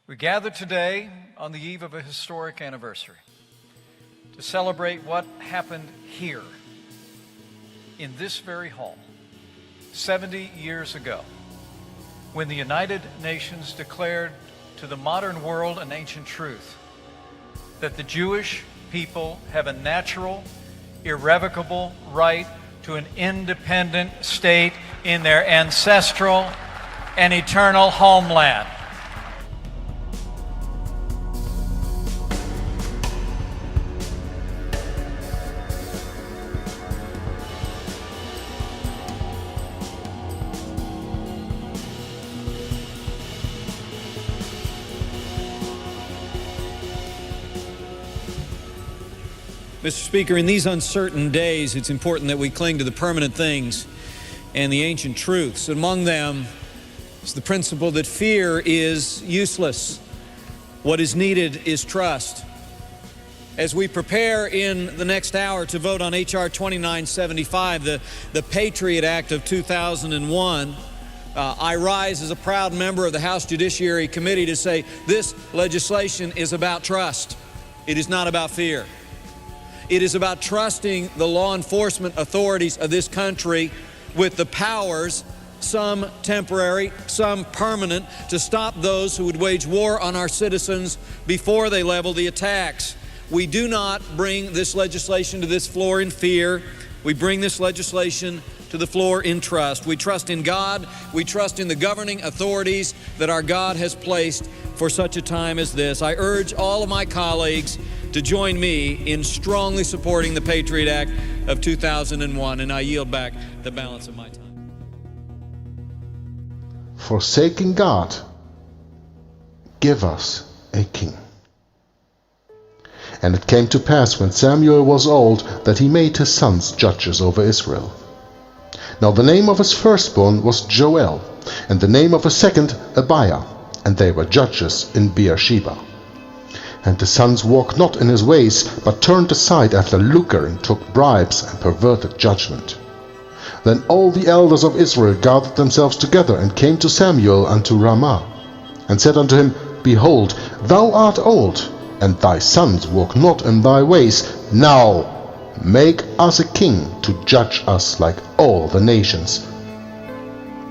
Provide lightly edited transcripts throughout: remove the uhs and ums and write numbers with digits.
We gather today on the eve of a historic anniversary to celebrate what happened here in this very hall 70 years ago when the United Nations declared to the modern world an ancient truth that the Jewish people have a natural, irrevocable right to an independent state in their ancestral and eternal homeland. Mr. Speaker, in these uncertain days, it's important that we cling to the permanent things and the ancient truths. Among them is the principle that fear is useless. What is needed is trust. As we prepare in the next hour to vote on H.R. 2975, the Patriot Act of 2001, I rise as a proud member of the House Judiciary Committee to say this legislation is about trust. It is not about fear. It is about trusting the law enforcement authorities of this country with the powers, some temporary, some permanent, to stop those who would wage war on our citizens before they level the attacks. We do not bring this legislation to this floor in fear. We bring this legislation to the floor in trust. We trust in God. We trust in the governing authorities that our God has placed for such a time as this. I urge all of my colleagues to join me in strongly supporting the Patriot Act of 2001, and I yield back the balance of my time. Forsaking God, give us a king. And it came to pass, when Samuel was old, that he made his sons judges over Israel. Now the name of his firstborn was Joel, and the name of his second Abiah, and they were judges in Beersheba. And the sons walked not in his ways, but turned aside after lucre, and took bribes, and perverted judgment. Then all the elders of Israel gathered themselves together, and came to Samuel unto Ramah, and said unto him, Behold, thou art old, and thy sons walk not in thy ways. Now make us a king to judge us like all the nations.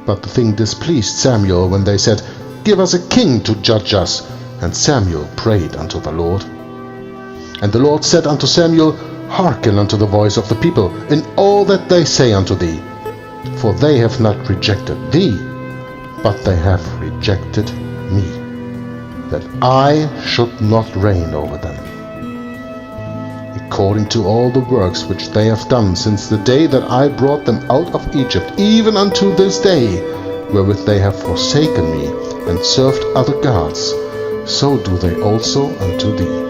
But the thing displeased Samuel, when they said, Give us a king to judge us. And Samuel prayed unto the Lord. And the Lord said unto Samuel, Hearken unto the voice of the people in all that they say unto thee. For they have not rejected thee, but they have rejected me, that I should not reign over them. According to all the works which they have done since the day that I brought them out of Egypt, even unto this day, wherewith they have forsaken me, and served other gods, so do they also unto thee.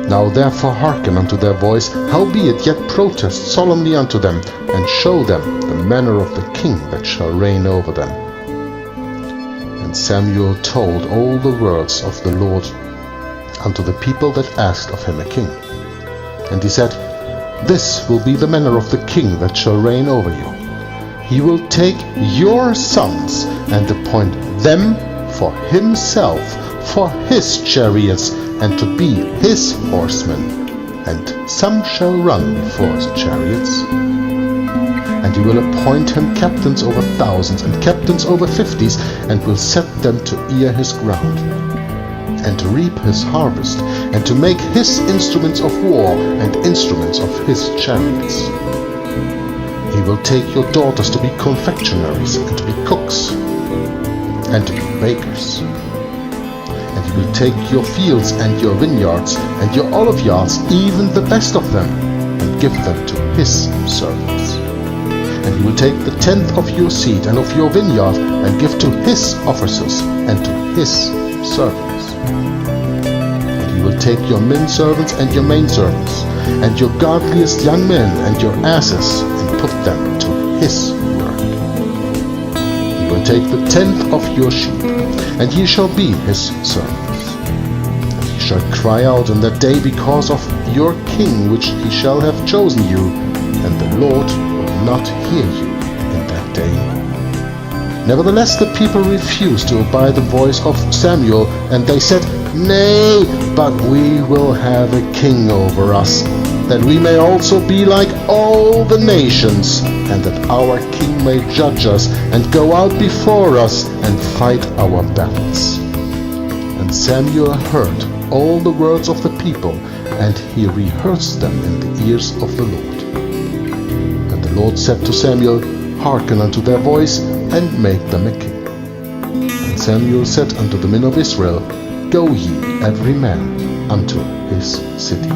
Now therefore hearken unto their voice, howbeit yet protest solemnly unto them, and show them the manner of the king that shall reign over them. And Samuel told all the words of the Lord unto the people that asked of him a king. And he said, This will be the manner of the king that shall reign over you. He will take your sons, and appoint them for himself, for his chariots, and to be his horsemen, and some shall run before his chariots. And he will appoint him captains over thousands, and captains over fifties, and will set them to ear his ground, and to reap his harvest, and to make his instruments of war, and instruments of his chariots. He will take your daughters to be confectionaries, and to be cooks, and to be bakers. And he will take your fields and your vineyards and your olive yards, even the best of them, and give them to his servants. And he will take the tenth of your seed and of your vineyard, and give to his officers and to his servants. And he will take your men servants and your maid servants, and your godliest young men and your asses, and put them to his work. He will take the tenth of your sheep, and ye shall be his servants. And he shall cry out in that day because of your king which he shall have chosen you, and the Lord will not hear you in that day. Nevertheless the people refused to obey the voice of Samuel, and they said, "Nay, but we will have a king over us, that we may also be like all the nations, and that our king may judge us, and go out before us, and fight our battles." And Samuel heard all the words of the people, and he rehearsed them in the ears of the Lord. And the Lord said to Samuel, "Hearken unto their voice, and make them a king." And Samuel said unto the men of Israel, "Go ye every man unto his city."